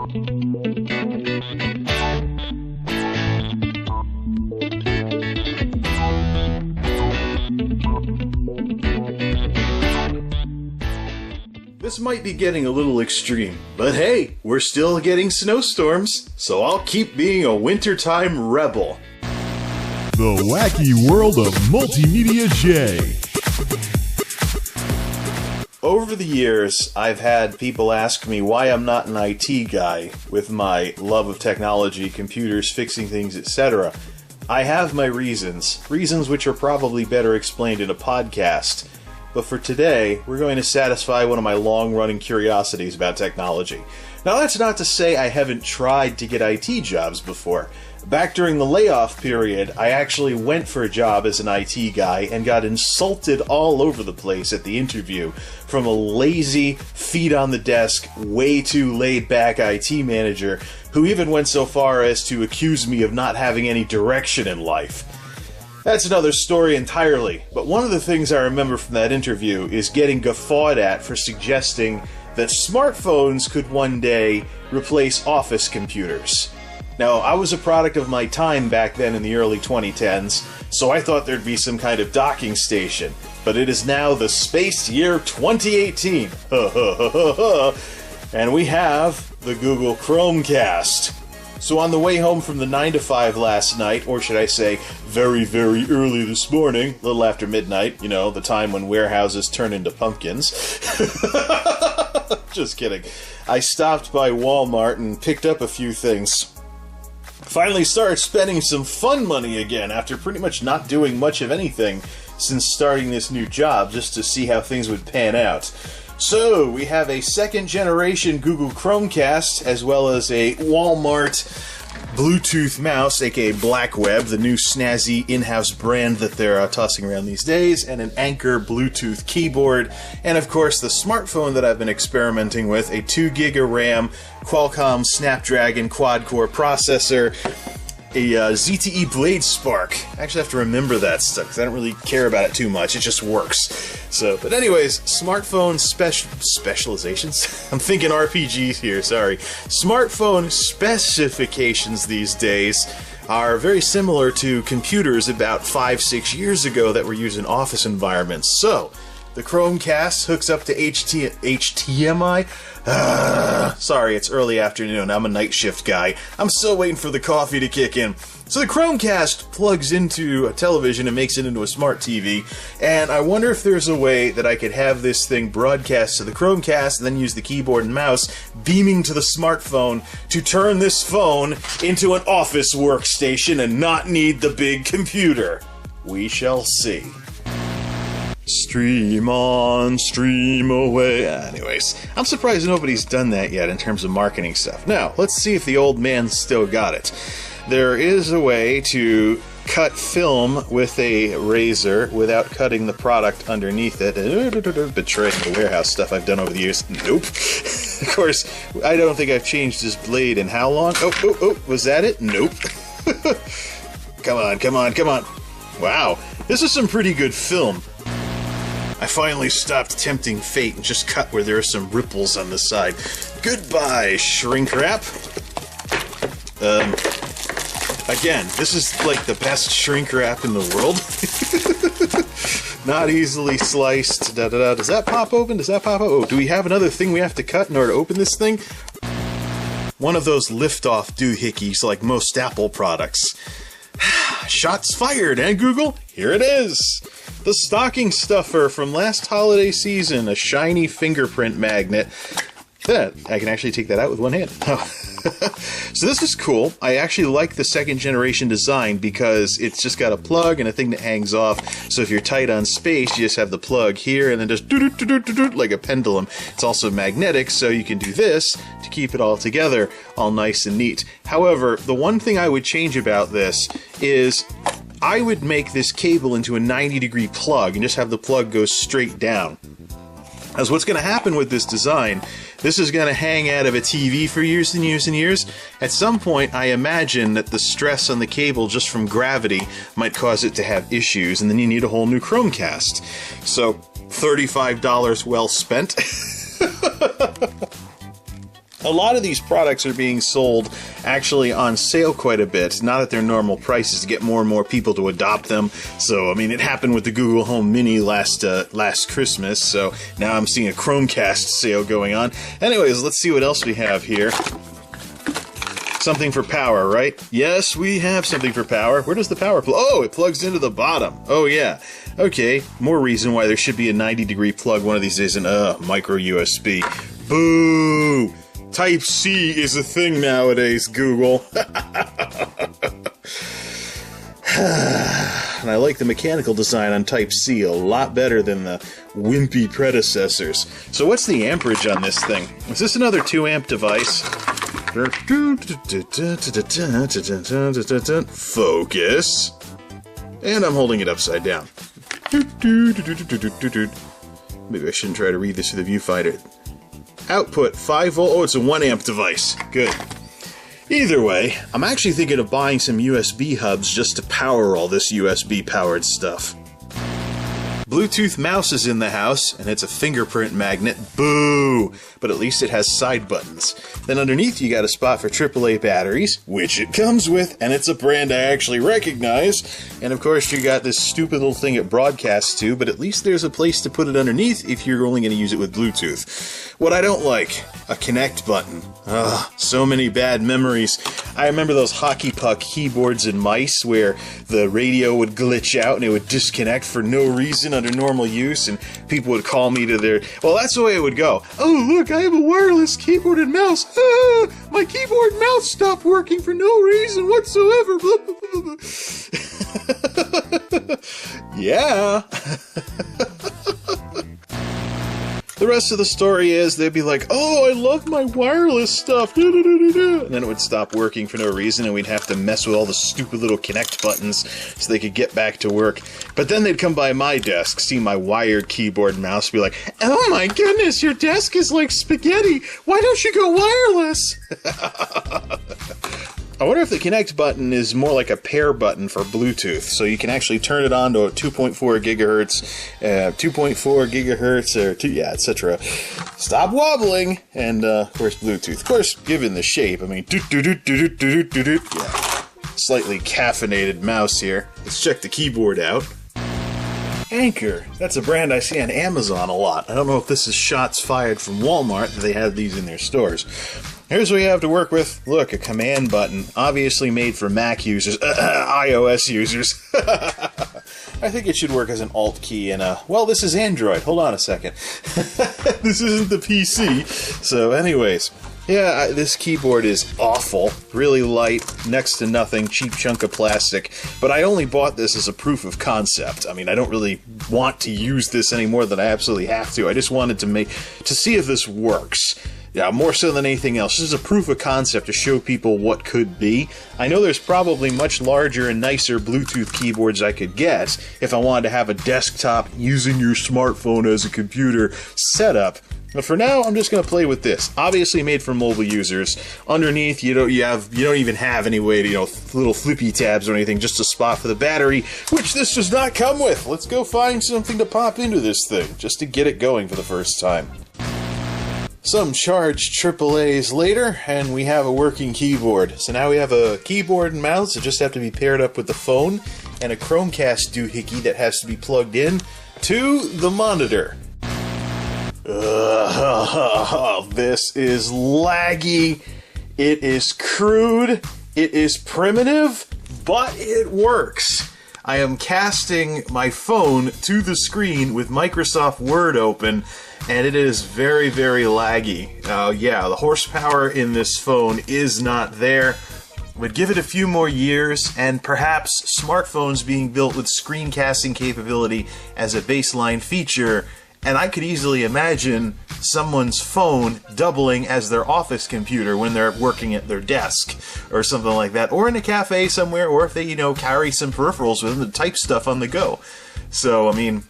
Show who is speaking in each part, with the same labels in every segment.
Speaker 1: This might be getting a little extreme, but hey, we're still getting snowstorms, so I'll keep being a wintertime rebel.
Speaker 2: The wacky world of MultimediaJay.
Speaker 1: Over the years, I've had people ask me why I'm not an IT guy with my love of technology, computers, fixing things, etc. I have my reasons which are probably better explained in a podcast. But for today, we're going to satisfy one of my long-running curiosities about technology. Now, that's not to say I haven't tried to get IT jobs before. Back during the layoff period, I actually went for a job as an IT guy and got insulted all over the place at the interview from a lazy, feet-on-the-desk, way too laid-back IT manager who even went so far as to accuse me of not having any direction in life. That's another story entirely, but one of the things I remember from that interview is getting guffawed at for suggesting that smartphones could one day replace office computers. Now, I was a product of my time back then in the early 2010s, so I thought there'd be some kind of docking station, but it is now the space year 2018. And we have the Google Chromecast. So on the way home from the 9 to 5 last night, or should I say, very, very early this morning, a little after midnight, you know, the time when warehouses turn into pumpkins. Just kidding. I stopped by Walmart and picked up a few things. Finally started spending some fun money again after pretty much not doing much of anything since starting this new job, just to see how things would pan out. So, we have a second-generation Google Chromecast, as well as a Walmart Bluetooth mouse, aka Blackweb, the new snazzy in-house brand that they're tossing around these days, and an Anker Bluetooth keyboard, and of course the smartphone that I've been experimenting with, a 2GB of RAM, Qualcomm Snapdragon quad-core processor, a ZTE Blade Spark. I actually have to remember that stuff because I don't really care about it too much. It just works. So, but anyways, smartphone specializations? I'm thinking RPGs here, sorry. Smartphone specifications these days are very similar to computers about 5-6 years ago that were used in office environments. So, the Chromecast hooks up to HDMI. Sorry, it's early afternoon. I'm a night shift guy. I'm still waiting for the coffee to kick in. So the Chromecast plugs into a television and makes it into a smart TV, and I wonder if there's a way that I could have this thing broadcast to the Chromecast and then use the keyboard and mouse beaming to the smartphone to turn this phone into an office workstation and not need the big computer. We shall see. Stream on, stream away. Anyways, I'm surprised nobody's done that yet in terms of marketing stuff. Now, let's see if the old man's still got it. There is a way to cut film with a razor without cutting the product underneath it. Betraying the warehouse stuff I've done over the years. Nope. Of course, I don't think I've changed this blade in how long? Oh, was that it? Nope. Come on, come on, come on. Wow, this is some pretty good film. I finally stopped tempting fate and just cut where there are some ripples on the side. Goodbye, shrink wrap. Again, this is like the best shrink wrap in the world. Not easily sliced. Does that pop open? Does that pop open? Oh, do we have another thing we have to cut in order to open this thing? One of those lift-off doohickeys like most Apple products. Shots fired, eh, Google? Here it is! The stocking stuffer from last holiday season, a shiny fingerprint magnet. I can actually take that out with one hand. So this is cool. I actually like the second generation design because it's just got a plug and a thing that hangs off. So if you're tight on space, you just have the plug here and then just like a pendulum. It's also magnetic, so you can do this to keep it all together, all nice and neat. However, the one thing I would change about this is I would make this cable into a 90-degree plug and just have the plug go straight down. As what's going to happen with this design, this is going to hang out of a TV for years and years and years. At some point, I imagine that the stress on the cable just from gravity might cause it to have issues, and then you need a whole new Chromecast. So, $35 well spent. A lot of these products are being sold actually on sale quite a bit, not at their normal prices, to get more and more people to adopt them. So, I mean, it happened with the Google Home Mini last Christmas, so now I'm seeing a Chromecast sale going on. Anyways, let's see what else we have here. Something for power, right? Yes, we have something for power. Where does the power plug? Oh, it plugs into the bottom. Oh, yeah. Okay, more reason why there should be a 90-degree plug one of these days in micro USB. Boo! Type-C is a thing nowadays, Google. And I like the mechanical design on Type-C a lot better than the wimpy predecessors. So what's the amperage on this thing? Is this another 2-amp device? Focus. And I'm holding it upside down. Maybe I shouldn't try to read this through the viewfinder. Output 5 volt. Oh, it's a 1-amp device. Good. Either way, I'm actually thinking of buying some USB hubs just to power all this USB-powered stuff. Bluetooth mouse is in the house, and it's a fingerprint magnet. Boo! But at least it has side buttons. Then underneath you got a spot for AAA batteries, which it comes with, and it's a brand I actually recognize. And of course you got this stupid little thing it broadcasts to, but at least there's a place to put it underneath if you're only going to use it with Bluetooth. What I don't like, a connect button. Ugh, so many bad memories. I remember those hockey puck keyboards and mice where the radio would glitch out and it would disconnect for no reason under normal use, and people would call me to their... Well, that's the way it would go. Oh, look, I have a wireless keyboard and mouse. Ah, my keyboard and mouse stopped working for no reason whatsoever. Blah, blah, blah, blah. Yeah. The rest of the story is they'd be like, oh, I love my wireless stuff, and then it would stop working for no reason, and we'd have to mess with all the stupid little connect buttons so they could get back to work. But then they'd come by my desk, see my wired keyboard and mouse, be like, oh my goodness, your desk is like spaghetti. Why don't you go wireless? I wonder if the connect button is more like a pair button for Bluetooth, so you can actually turn it on to a 2.4 gigahertz, 2.4 gigahertz, or etc. Stop wobbling, and of course Bluetooth. Of course, given the shape, I mean, yeah, slightly caffeinated mouse here. Let's check the keyboard out. Anchor. That's a brand I see on Amazon a lot. I don't know if this is shots fired from Walmart that they have these in their stores. Here's what you have to work with. Look, a command button. Obviously made for Mac users. iOS users. I think it should work as an Alt key in a... Well, this is Android. Hold on a second. This isn't the PC. So anyways... Yeah, this keyboard is awful. Really light, next to nothing, cheap chunk of plastic. But I only bought this as a proof of concept. I mean, I don't really want to use this any more than I absolutely have to. I just wanted to see if this works. Yeah, more so than anything else. This is a proof of concept to show people what could be. I know there's probably much larger and nicer Bluetooth keyboards I could get if I wanted to have a desktop using your smartphone as a computer setup. But for now, I'm just going to play with this. Obviously made for mobile users. Underneath, you don't even have any way to, little flippy tabs or anything, just a spot for the battery, which this does not come with. Let's go find something to pop into this thing, just to get it going for the first time. Some charged AAAs later, and we have a working keyboard. So now we have a keyboard and mouse that just have to be paired up with the phone, and a Chromecast doohickey that has to be plugged in to the monitor. This is laggy, it is crude, it is primitive, but it works. I am casting my phone to the screen with Microsoft Word open, and it is very, very laggy. Yeah, the horsepower in this phone is not there. Would give it a few more years, and perhaps smartphones being built with screencasting capability as a baseline feature, and I could easily imagine someone's phone doubling as their office computer when they're working at their desk or something like that, or in a cafe somewhere, or if they, carry some peripherals with them to type stuff on the go. So, I mean,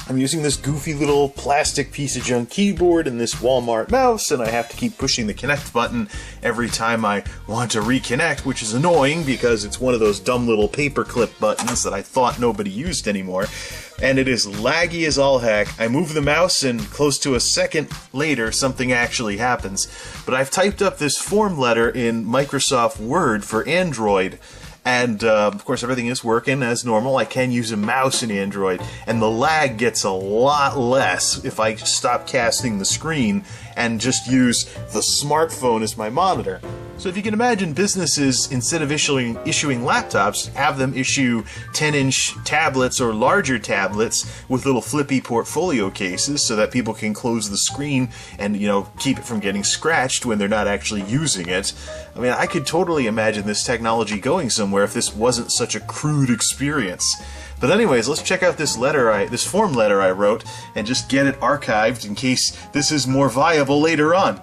Speaker 1: I'm using this goofy little plastic piece of junk keyboard and this Walmart mouse, and I have to keep pushing the connect button every time I want to reconnect, which is annoying because it's one of those dumb little paperclip buttons that I thought nobody used anymore. and it is laggy as all heck. I move the mouse, and close to a second later, something actually happens. But I've typed up this form letter in Microsoft Word for Android, and of course everything is working as normal. I can use a mouse in Android, and the lag gets a lot less if I stop casting the screen and just use the smartphone as my monitor. So if you can imagine businesses, instead of issuing laptops, have them issue 10-inch tablets or larger tablets with little flippy portfolio cases so that people can close the screen and, keep it from getting scratched when they're not actually using it. I mean, I could totally imagine this technology going somewhere if this wasn't such a crude experience. But anyways, let's check out this form letter I wrote and just get it archived in case this is more viable later on.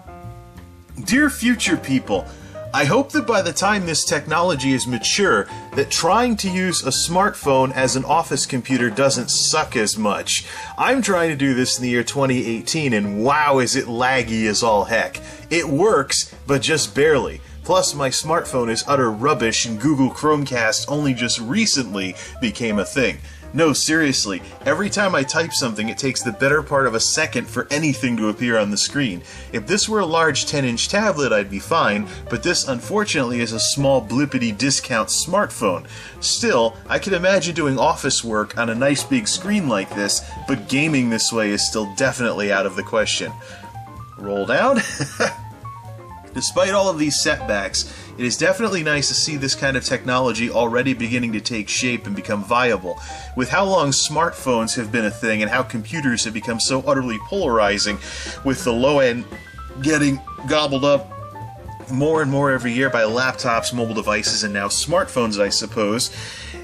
Speaker 1: Dear future people, I hope that by the time this technology is mature, that trying to use a smartphone as an office computer doesn't suck as much. I'm trying to do this in the year 2018, and wow, is it laggy as all heck. It works, but just barely. Plus, my smartphone is utter rubbish, and Google Chromecast only just recently became a thing. No, seriously, every time I type something, it takes the better part of a second for anything to appear on the screen. If this were a large 10-inch tablet, I'd be fine, but this, unfortunately, is a small blippity discount smartphone. Still, I can imagine doing office work on a nice big screen like this, but gaming this way is still definitely out of the question. Roll down. Despite all of these setbacks, it is definitely nice to see this kind of technology already beginning to take shape and become viable. With how long smartphones have been a thing and how computers have become so utterly polarizing, with the low end getting gobbled up more and more every year by laptops, mobile devices, and now smartphones, I suppose,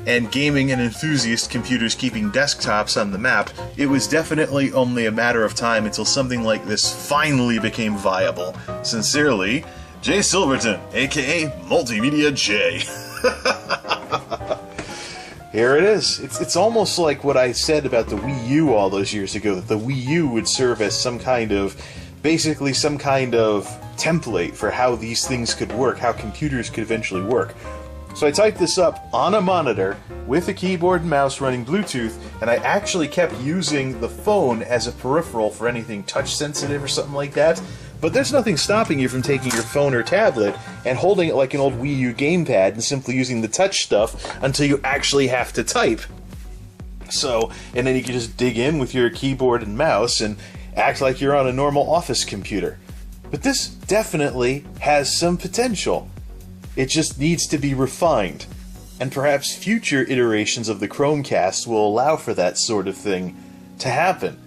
Speaker 1: and gaming and enthusiast computers keeping desktops on the map, it was definitely only a matter of time until something like this finally became viable. Sincerely, Jay Silverton, aka MultimediaJay. Here it is. It's almost like what I said about the Wii U all those years ago, that the Wii U would serve as basically some kind of template for how these things could work, how computers could eventually work. So I typed this up on a monitor with a keyboard and mouse running Bluetooth, and I actually kept using the phone as a peripheral for anything touch sensitive or something like that. But there's nothing stopping you from taking your phone or tablet and holding it like an old Wii U gamepad and simply using the touch stuff until you actually have to type. So, and then you can just dig in with your keyboard and mouse and act like you're on a normal office computer. But this definitely has some potential. It just needs to be refined. And perhaps future iterations of the Chromecast will allow for that sort of thing to happen.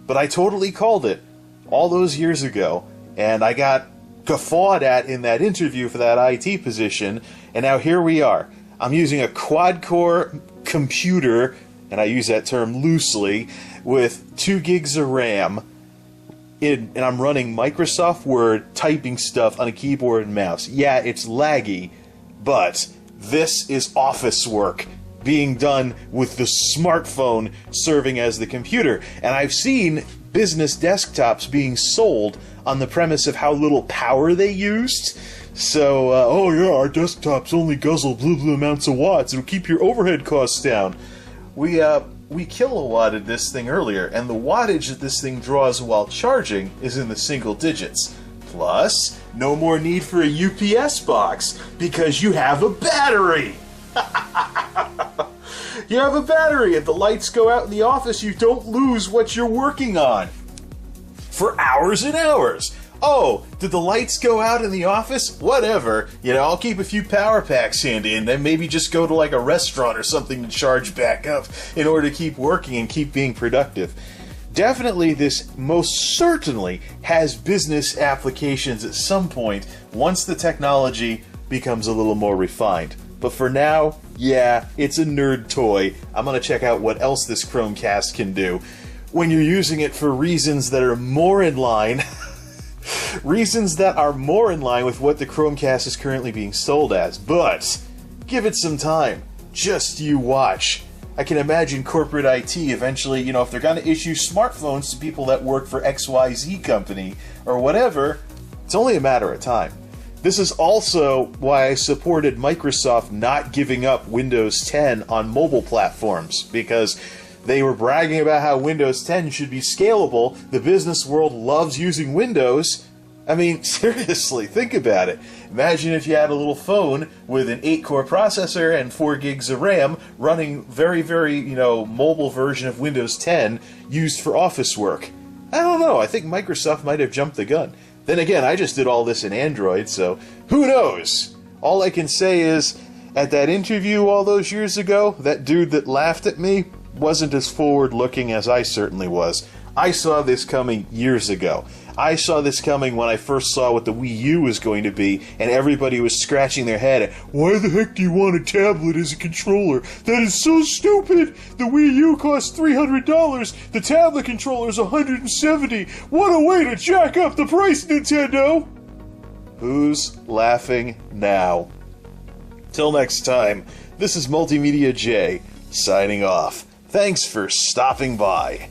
Speaker 1: But I totally called it all those years ago, and I got guffawed at in that interview for that IT position, and now here we are. I'm using a quad-core computer, and I use that term loosely, with 2 gigs of RAM, and I'm running Microsoft Word, typing stuff on a keyboard and mouse. Yeah, it's laggy, but this is office work being done with the smartphone serving as the computer. And I've seen business desktops being sold on the premise of how little power they used. So, oh yeah, our desktops only guzzle blue amounts of watts. It'll keep your overhead costs down. We kilowatted this thing earlier, and the wattage that this thing draws while charging is in the single digits. Plus, no more need for a UPS box, because you have a battery! You have a battery! If the lights go out in the office, you don't lose what you're working on. For hours and hours! Oh, did the lights go out in the office? Whatever. I'll keep a few power packs handy and then maybe just go to like a restaurant or something to charge back up in order to keep working and keep being productive. Definitely, this most certainly has business applications at some point once the technology becomes a little more refined. But for now, yeah, it's a nerd toy. I'm going to check out what else this Chromecast can do when you're using it for reasons that are more in line reasons that are more in line with what the Chromecast is currently being sold as. But give it some time. Just you watch. I can imagine corporate IT eventually, if they're going to issue smartphones to people that work for XYZ company or whatever, it's only a matter of time. This is also why I supported Microsoft not giving up Windows 10 on mobile platforms, because They were bragging about how Windows 10 should be scalable. The business world loves using Windows. I mean, seriously, think about it. Imagine if you had a little phone with an 8-core processor and 4 gigs of RAM running very, very, mobile version of Windows 10 used for office work. I don't know, I think Microsoft might have jumped the gun. Then again, I just did all this in Android, so who knows? All I can say is, at that interview all those years ago, that dude that laughed at me wasn't as forward-looking as I certainly was. I saw this coming years ago. I saw this coming when I first saw what the Wii U was going to be, and everybody was scratching their head at, why the heck do you want a tablet as a controller? That is so stupid! The Wii U costs $300, the tablet controller's $170. What a way to jack up the price, Nintendo! Who's laughing now? Till next time, this is MultimediaJay, signing off. Thanks for stopping by.